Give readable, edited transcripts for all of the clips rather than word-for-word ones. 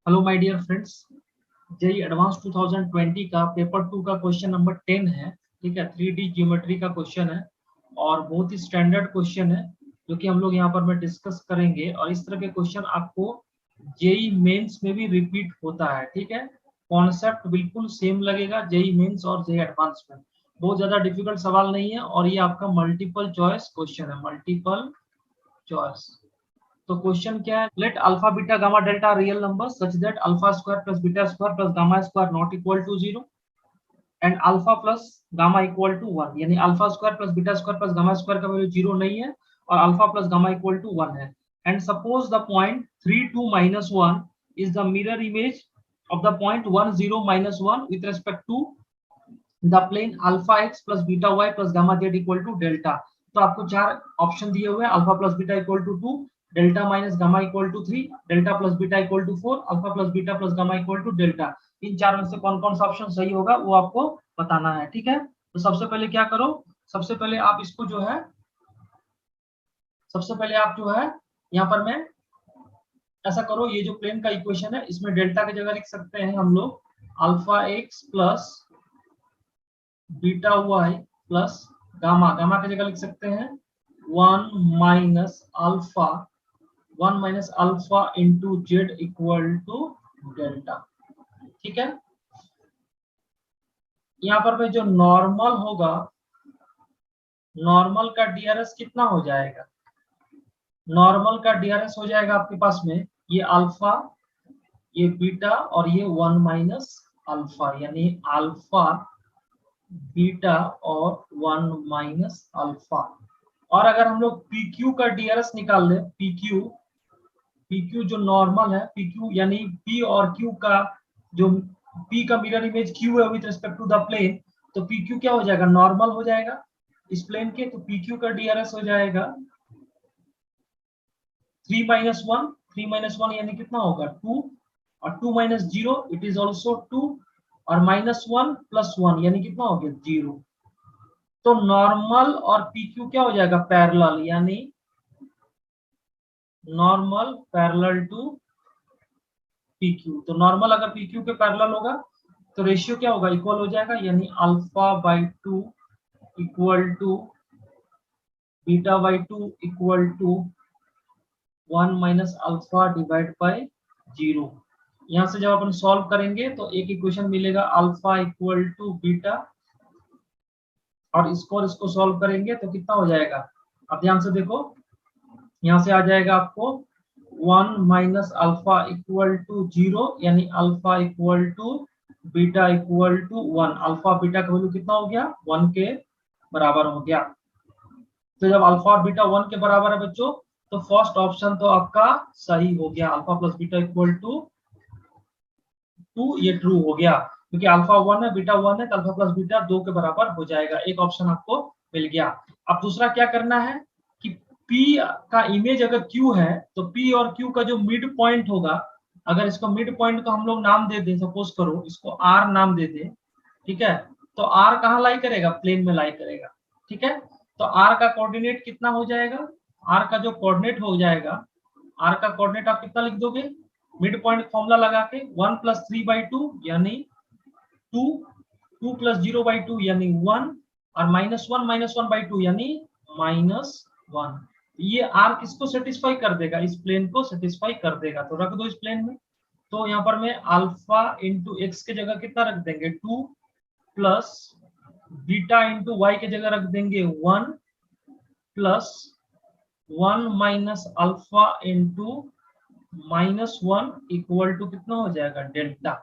Hello my dear friends, JEE advance 2020 का paper 2 का question number 10 है। ठीक है, 3D ज्योमेट्री का क्वेश्चन है और बहुत ही स्टैंडर्ड क्वेश्चन है जो कि हम लोग यहाँ पर में डिस्कस करेंगे। और इस तरह के क्वेश्चन आपको जेई मेंस में भी रिपीट होता है। ठीक है, कॉन्सेप्ट बिल्कुल सेम लगेगा जेई मेंस और जेई एडवांस में। बहुत ज्यादा डिफिकल्ट सवाल नहीं है और ये आपका मल्टीपल चॉइस क्वेश्चन है, मल्टीपल चॉइस। तो क्वेश्चन क्या है? Let alpha beta gamma delta real number such that alpha square plus beta square plus gamma square not equal to 0 and alpha plus gamma equal to 1। यानी alpha square plus beta square plus gamma square का value 0 नहीं है और alpha plus gamma equal to 1 है। And suppose the point 3 2 minus 1 is the mirror image of the point 1 0 minus 1 with respect to the plane alpha x plus beta Y plus gamma z equal to delta. तो आपको चार option दिए हुए हैं, alpha plus beta equal to 2, delta minus gamma equal to 3, delta plus beta equal to 4, alpha plus beta plus gamma equal to delta. इन चार में से कौन कौन सा ऑप्शन सही होगा वो आपको बताना है। ठीक है, तो सबसे पहले क्या करो, सबसे पहले आप इसको जो है, सबसे पहले आप जो है यहाँ पर मैं ऐसा करो, ये जो प्लेन का इक्वेशन है इसमें डेल्टा की जगह लिख सकते हैं हम लोग alpha x plus beta Y plus gamma, gamma की जगह लिख सकते हैं 1 minus alpha into Z equal to delta. ठीक है, यहाँ पर में जो नॉर्मल होगा, नॉर्मल का डीआरएस कितना हो जाएगा? नॉर्मल का डीआरएस हो जाएगा आपके पास में ये अल्फा, ये बीटा और ये 1 माइनस अल्फा, यानी अल्फा बीटा और 1 माइनस अल्फा। और अगर हम लोग PQ का डीआरएस निकाल ले, PQ जो नॉर्मल है, PQ यानी P और Q का जो P का मिरर इमेज Q है with respect to the plane, तो PQ क्या हो जाएगा? नॉर्मल हो जाएगा इस प्लेन के। तो PQ का डीआरएस हो जाएगा 3 माइनस 1, 3 माइनस 1 यानी कितना होगा 2, और 2 माइनस 0 इट इज ऑल्सो 2, और माइनस 1 प्लस 1 यानी कितना हो गया 0। तो नॉर्मल और PQ क्या हो जाएगा? पैरेलल, यानी नॉर्मल पैरेलल टू PQ। तो नॉर्मल अगर PQ के पैरेलल होगा तो रेशियो क्या होगा? इक्वल हो जाएगा, यानी alpha by 2 equal to beta by 2 equal to 1 minus alpha divide by 0। यहाँ से जब अपन सॉल्व करेंगे तो एक इक्वेशन मिलेगा अल्फा इक्वल टू बीटा, और इसको सॉल्व करेंगे तो कितना हो जाएगा? अब ध्यान से देखो, यहाँ से आ जाएगा आपको 1 माइनस अल्फा इक्वल टू 0, यानी alpha equal to beta equal to 1। Alpha beta का वैल्यू कितना हो गया? 1 के बराबर हो गया। तो जब अल्फा और बीटा 1 के बराबर है बच्चों, तो फर्स्ट ऑप्शन तो आपका सही हो गया, alpha plus beta equal to 2, ये ट्रू हो गया क्योंकि अल्फा 1 है बीटा 1 है, तो अल्फा प्लस बीटा 2 के बराबर हो जाएगा। एक ऑप्शन आपको मिल गया। अब दूसरा क्या करना है कि P का इमेज अगर Q है तो P और Q का जो मिड पॉइंट होगा, अगर इसको मिड पॉइंट का हम लोग नाम दे दें, सपोज करो इसको R नाम दे दें, ठीक है, तो R कहाँ लाई करेगा? प्लेन में लाई करेगा। ठीक है, तो R का कोऑर्डिनेट कितना हो जाएगा? R का जो कोऑर्डिनेट हो जाएगा, R का कोऑर्डिनेट आप कितना लिख दोगे? मिड पॉइंट फॉर्मूला लगा के 1 प्लस 3/2 यानी 2, 2 प्लस 0/2 यानी 1, और -1 यानी -1। ये R किसको सेटिस्फाई कर देगा? इस प्लेन को सेटिस्फाई कर देगा, तो रख दो इस प्लेन में। तो यहाँ पर मैं अल्फा इंटू एक्स के जगह कितना रख देंगे? 2 प्लस बीटा इंटू वाई के जगह रख देंगे 1 plus 1 minus alpha into -1 equal to कितना हो जाएगा? डेल्टा।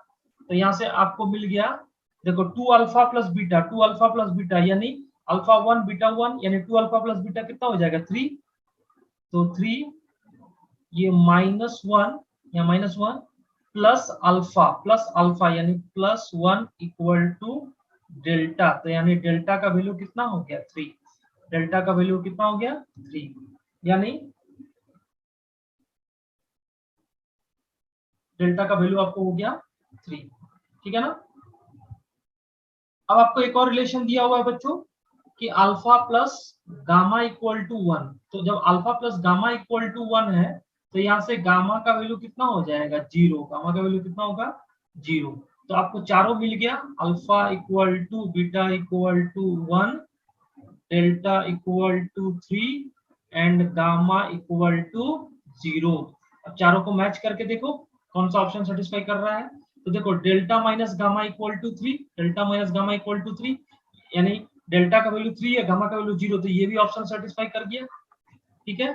तो यहाँ से आपको मिल गया, देखो 2 alpha plus beta, 2 alpha plus beta यानी अल्फा 1 बीटा 1, यानी 2 अल्फा प्लस बीटा कितना हो जाएगा? 3। तो 3 ये -1 या -1 प्लस अल्फा यानी +1 इक्वल टू डेल्टा। तो यानी डेल्टा का वैल्यू कितना हो गया? 3। डेल्टा का वैल्यू कितना हो गया? 3, यानी डेल्टा का वैल्यू आपको हो गया 3। ठीक है ना? अब आपको एक और रिलेशन दिया हुआ है बच्चों कि alpha plus gamma equal to 1। तो जब alpha plus gamma equal to 1 है तो यहाँ से गामा का वैल्यू कितना हो जाएगा 0, गामा का वैल्यू कितना होगा 0। तो आपको चारों मिल गया, alpha equal to beta equal to 1, delta equal to 3 and gamma equal to 0। अब चारों को मैच करके देखो कौन सा ऑप्शन सेटिस्फाई कर रहा है। तो देखो delta minus gamma equal to 3, delta minus gamma equal to 3, यानी डेल्टा का वैल्यू 3 है, गामा का वैल्यू 0, तो ये भी ऑप्शन सेटिस्फाई कर गया। ठीक है,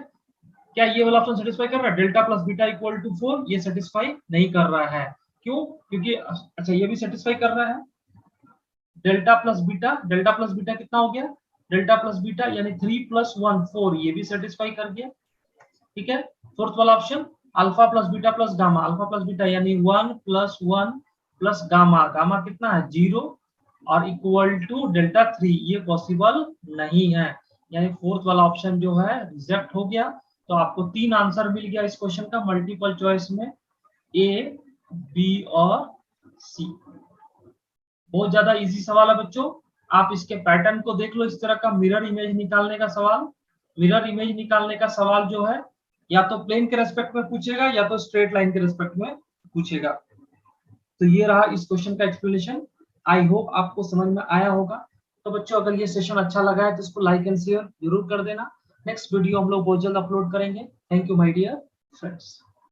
क्या ये वाला ऑप्शन सेटिस्फाई कर रहा है? Delta plus beta equal to 4, ये सेटिस्फाई नहीं कर रहा है। क्यों? क्योंकि अच्छा ये भी सेटिस्फाई कर रहा है, डेल्टा प्लस बीटा कितना हो गया, डेल्टा प्लस बीटा यानी 3 प्लस 1 4, ये भी सेटिस्फाई कर गया। ठीक है, फोर्थ वाला option alpha plus gamma, alpha plus beta यानी 1 प्लस 1 प्लस गामा, गामा कितना है 0 और इक्वल टू डेल्टा 3, ये पॉसिबल नहीं है, यानी फोर्थ वाला ऑप्शन जो है रिजेक्ट हो गया। तो आपको 3 आंसर मिल गया इस क्वेश्चन का मल्टीपल चॉइस में, ए, बी और सी। बहुत ज्यादा इजी सवाल है बच्चों, आप इसके पैटर्न को देख लो। इस तरह का मिरर इमेज निकालने का सवाल, मिरर इमेज निकालने का सवाल जो है या तो प्लेन के रेस्पेक्ट में पूछेगा या तो स्ट्रेट लाइन के रेस्पेक्ट में पूछेगा। तो ये रहा इस क्वेश्चन का एक्सप्लेनेशन। आई होप आपको समझ में आया होगा। तो बच्चों अगर ये सेशन अच्छा लगा है तो इसको लाइक एंड शेयर जरूर कर देना। नेक्स्ट वीडियो हम लोग बहुत जल्द अपलोड करेंगे। Thank you my dear friends.